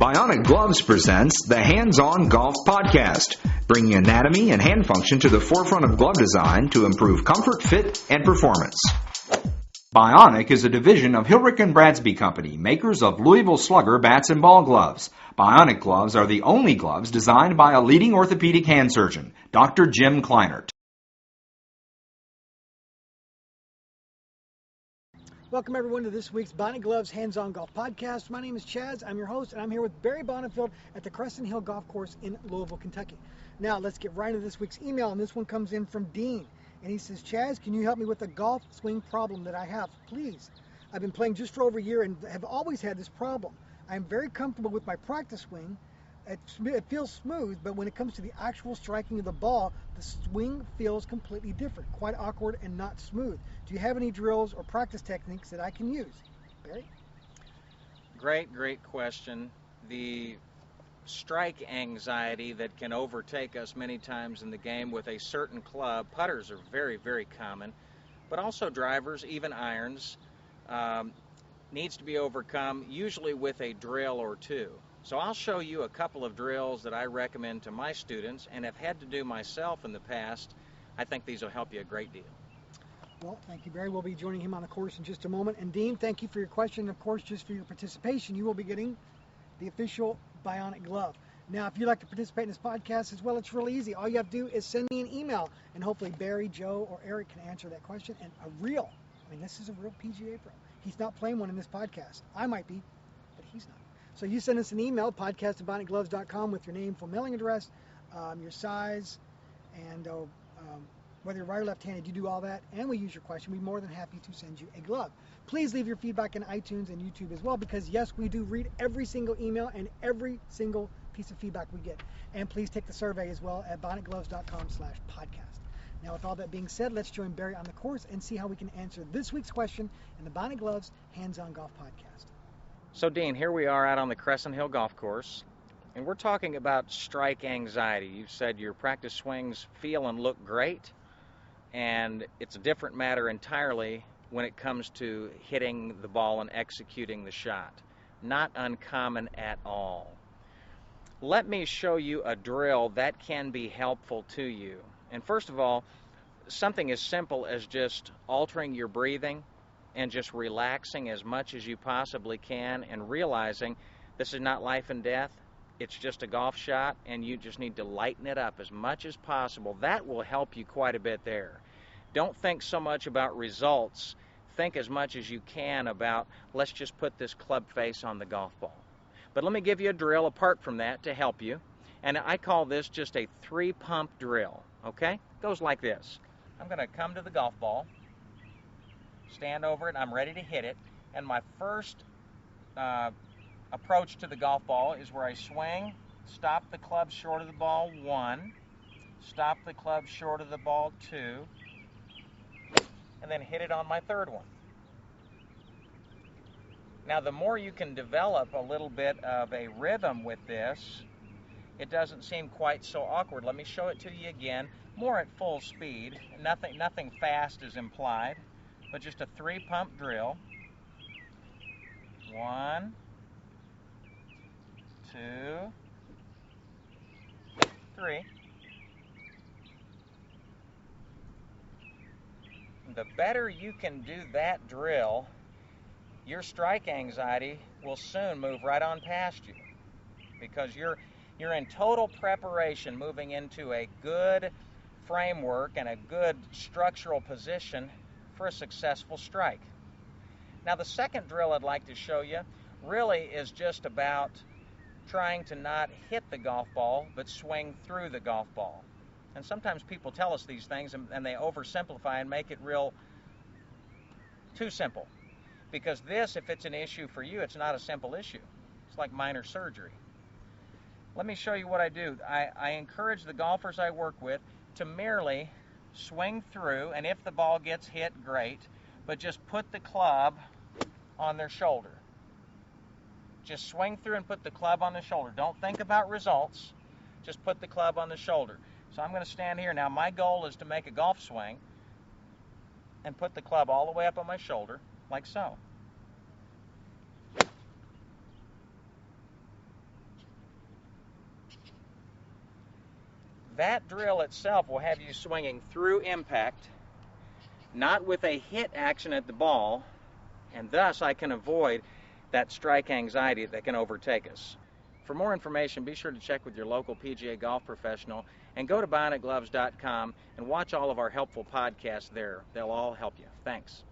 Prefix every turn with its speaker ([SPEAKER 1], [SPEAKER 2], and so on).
[SPEAKER 1] Bionic Gloves presents the Hands-On Golf Podcast, bringing anatomy and hand function to the forefront of glove design to improve comfort, fit, and performance. Bionic is a division of Hilrich & Bradsby Company, makers of Louisville Slugger bats and ball gloves. Bionic gloves are the only gloves designed by a leading orthopedic hand surgeon, Dr. Jim Kleinert.
[SPEAKER 2] Welcome, everyone, to this week's Bionic Gloves Hands-On Golf Podcast. My name is Chaz. I'm your host, and I'm here with Bary Bonnifiled at the Crescent Hill Golf Course in Louisville, Kentucky. Now, let's get right into this week's email, and this one comes in from Dean. And he says, Chaz, can you help me with a golf swing problem that I have? Please. I've been playing just for over a year and have always had this problem. I am very comfortable with my practice swing. It feels smooth, but when it comes to the actual striking of the ball, the swing feels completely different, quite awkward and not smooth. Do you have any drills or practice techniques that I can use? Bary?
[SPEAKER 3] Great question. The strike anxiety that can overtake us many times in the game with a certain club, putters are very common, but also drivers, even irons, needs to be overcome, usually with a drill or two. So I'll show you a couple of drills that I recommend to my students and have had to do myself in the past. I think these will help you a great deal.
[SPEAKER 2] Well, thank you, Bary. We'll be joining him on the course in just a moment. And Dean, thank you for your question. Of course, just for your participation, you will be getting the official Bionic glove. Now, if you'd like to participate in this podcast as well, it's really easy. All you have to do is send me an email, and hopefully Bary, Joe, or Eric can answer that question. And this is a real PGA Pro. He's not playing one in this podcast. I might be, but he's not. So you send us an email, podcast@bionicgloves.com, with your name, full mailing address, your size, and whether you're right or left-handed, you do all that, and we use your question. We'd be more than happy to send you a glove. Please leave your feedback in iTunes and YouTube as well, because yes, we do read every single email and every single piece of feedback we get. And please take the survey as well at bionicgloves.com/podcast. Now, with all that being said, let's join Bary on the course and see how we can answer this week's question in the Bionic Gloves Hands-On Golf Podcast.
[SPEAKER 3] So Dean, here we are out on the Crescent Hill Golf Course, and we're talking about strike anxiety. You've said your practice swings feel and look great, and it's a different matter entirely when it comes to hitting the ball and executing the shot. Not uncommon at all. Let me show you a drill that can be helpful to you. And first of all, something as simple as just altering your breathing and just relaxing as much as you possibly can and realizing this is not life and death. It's just a golf shot, and you just need to lighten it up as much as possible. That will help you quite a bit there. Don't think so much about results. Think as much as you can about, let's just put this club face on the golf ball. But let me give you a drill apart from that to help you. And I call this just a 3-pump drill, okay? It goes like this. I'm going to come to the golf ball, stand over it, I'm ready to hit it, and my first approach to the golf ball is where I swing, stop the club short of the ball 1, stop the club short of the ball 2, and then hit it on my third one. Now, the more you can develop a little bit of a rhythm with this, it doesn't seem quite so awkward. Let me show it to you again, more at full speed. Nothing fast is implied, but just a 3-pump drill. 1, 2, 3. The better you can do that drill, your strike anxiety will soon move right on past you, because you're in total preparation, moving into a good framework and a good structural position for a successful strike. Now, the second drill I'd like to show you really is just about trying to not hit the golf ball, but swing through the golf ball. And sometimes people tell us these things and they oversimplify and make it real too simple. Because this, if it's an issue for you, it's not a simple issue. It's like minor surgery. Let me show you what I do. I encourage the golfers I work with to merely swing through, and if the ball gets hit, great, but just put the club on their shoulder. Just swing through and put the club on the shoulder. Don't think about results. Just put the club on the shoulder. So I'm going to stand here. Now, my goal is to make a golf swing and put the club all the way up on my shoulder, like so. that drill itself will have you swinging through impact, not with a hit action at the ball, and thus I can avoid that strike anxiety that can overtake us. For more information, be sure to check with your local PGA golf professional and go to bionicgloves.com and watch all of our helpful podcasts there. They'll all help you. Thanks.